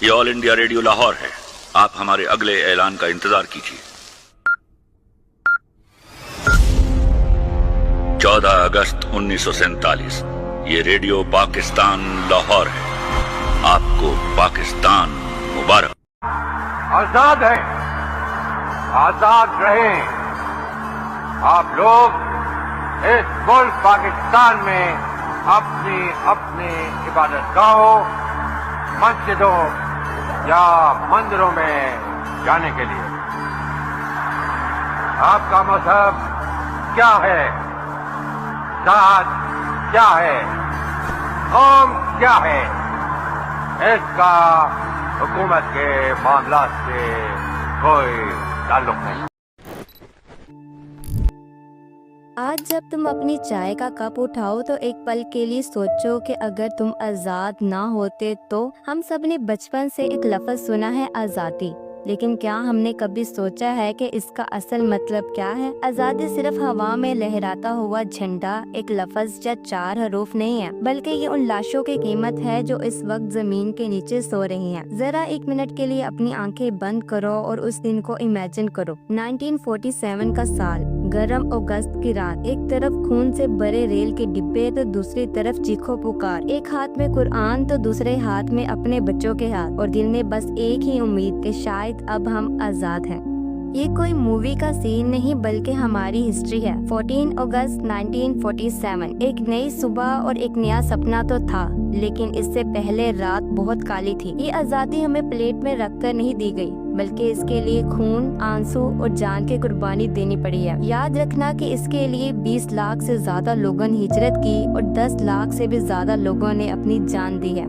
یہ آل India radio Lahore ہے. آپ ہمارے اگلے اعلان کا انتظار کیجیے. 14 اگست 1947 یہ ریڈیو پاکستان لاہور ہے. آپ کو پاکستان مبارک. آزاد ہے، آزاد رہیں. آپ لوگ اس ملک پاکستان میں اپنی اپنی عبادت گاہوں، مسجدوں یا مندروں میں جانے کے لیے. آپ کا مذہب کیا ہے، ذات کیا ہے، قوم کیا ہے، اس کا حکومت کے معاملات سے کوئی تعلق نہیں. آج جب تم اپنی چائے کا کپ اٹھاؤ تو ایک پل کے لیے سوچو کہ اگر تم آزاد نہ ہوتے تو. ہم سب نے بچپن سے ایک لفظ سنا ہے، آزادی، لیکن کیا ہم نے کبھی سوچا ہے کہ اس کا اصل مطلب کیا ہے؟ آزادی صرف ہوا میں لہراتا ہوا جھنڈا، ایک لفظ یا 4 حروف نہیں ہے، بلکہ یہ ان لاشوں کی قیمت ہے جو اس وقت زمین کے نیچے سو رہی ہیں. ذرا ایک منٹ کے لیے اپنی آنکھیں بند کرو اور اس دن کو امیجن کرو. 1947 کا سال، گرم اگست کی رات. ایک طرف خون سے بھرے ریل کے ڈبے تو دوسری طرف چیخو پکار. ایک ہاتھ میں قرآن تو دوسرے ہاتھ میں اپنے بچوں کے ہاتھ، اور دل میں بس ایک ہی امید کہ شاید اب ہم آزاد ہیں. یہ کوئی مووی کا سین نہیں بلکہ ہماری ہسٹری ہے. 14 اگست 1947 ایک نئی صبح اور ایک نیا سپنا تو تھا، لیکن اس سے پہلے رات بہت کالی تھی. یہ آزادی ہمیں پلیٹ میں رکھ کر نہیں دی گئی، بلکہ اس کے لیے خون، آنسو اور جان کی قربانی دینی پڑی ہے. یاد رکھنا کہ اس کے لیے 20 لاکھ سے زیادہ لوگوں نے ہجرت کی اور 10 لاکھ سے بھی زیادہ لوگوں نے اپنی جان دی ہے.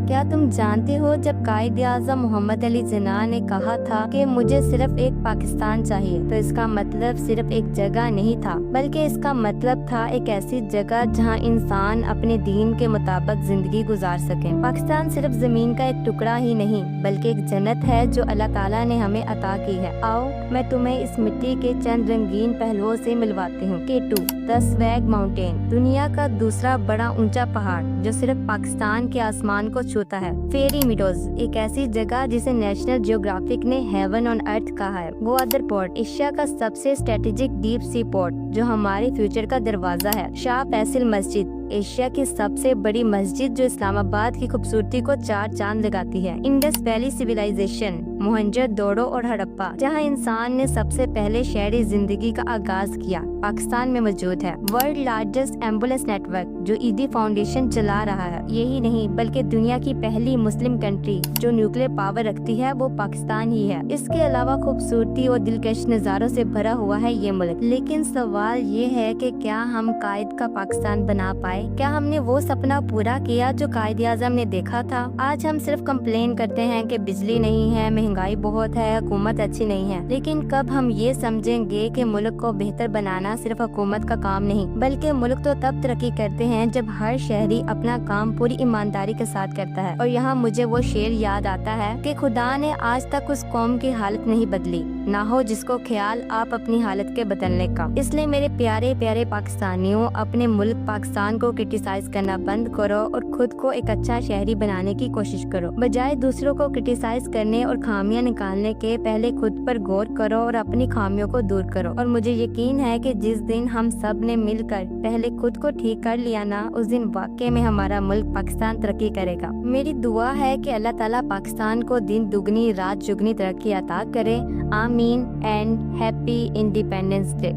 کیا تم جانتے ہو جب قائد اعظم محمد علی جناح نے کہا تھا کہ مجھے صرف ایک پاکستان چاہیے، تو اس کا مطلب صرف ایک جگہ نہیں تھا، بلکہ اس کا مطلب تھا ایک ایسی جگہ جہاں انسان اپنے دین کے مطابق زندگی گزار سکیں. پاکستان صرف زمین کا ایک ٹکڑا ہی نہیں بلکہ ایک جنت ہے جو اللہ تعالیٰ نے ہمیں عطا کی ہے. آؤ میں تمہیں اس مٹی کے چند رنگین پہلوؤں سے ملواتی ہوں. K2 The Swag Mountain، دنیا کا دوسرا بڑا اونچا پہاڑ جو صرف پاکستان کے آسمان کو چھوتا ہے. فیری میڈوز، ایک ایسی جگہ جسے نیشنل جیوگرافک نے ہیون آن ارتھ کہا ہے. گوادر پورٹ، ایشیا کا سب سے اسٹریٹجک ڈیپ سی پورٹ جو ہمارے فیوچر کا دروازہ ہے. شاہ فیصل مسجد، ایشیا کی سب سے بڑی مسجد جو اسلام آباد کی خوبصورتی کو 4 چاند لگاتی ہے. Indus valley civilisation, Mohenjo Daro اور ہڑپا، جہاں انسان نے سب سے پہلے شہری زندگی کا آغاز کیا، پاکستان میں موجود ہے. World largest ambulance network جو ایدی فاؤنڈیشن چلا رہا ہے. یہی نہیں بلکہ دنیا کی پہلی مسلم کنٹری جو نیوکلیر پاور رکھتی ہے وہ پاکستان ہی ہے. اس کے علاوہ خوبصورتی اور دلکش نظاروں سے بھرا ہوا ہے یہ ملک. لیکن سوال یہ ہے کہ کیا ہم قائد کا پاکستان بنا پائے؟ کیا ہم نے وہ سپنا پورا کیا جو قائد اعظم نے دیکھا تھا؟ آج ہم صرف کمپلین کرتے ہیں کہ بجلی نہیں ہے، مہنگائی بہت ہے، حکومت اچھی نہیں ہے، لیکن کب ہم یہ سمجھیں گے کہ ملک کو بہتر بنانا صرف حکومت کا کام نہیں بلکہ ملک تو تب ترقی کرتے ہیں جب ہر شہری اپنا کام پوری ایمانداری کے ساتھ کرتا ہے. اور یہاں مجھے وہ شعر یاد آتا ہے کہ خدا نے آج تک اس قوم کی حالت نہیں بدلی، نہ ہو جس کو خیال آپ اپنی حالت کے بدلنے کا. اس لیے میرے پیارے پیارے پاکستانیوں، اپنے ملک پاکستان کو کرٹیسائز کرنا بند کرو اور خود کو ایک اچھا شہری بنانے کی کوشش کرو. بجائے دوسروں کو کرٹیسائز کرنے اور خامیاں نکالنے کے، پہلے خود پر غور کرو اور اپنی خامیوں کو دور کرو. اور مجھے یقین ہے کہ جس دن ہم سب نے مل کر پہلے خود کو ٹھیک کر لیا نا، اس دن واقعی میں ہمارا ملک پاکستان ترقی کرے گا. میری دعا ہے کہ اللہ تعالیٰ پاکستان کو دن دگنی رات چگنی ترقی عطا کرے. آمین اینڈ ہیپی انڈیپینڈنس ڈے.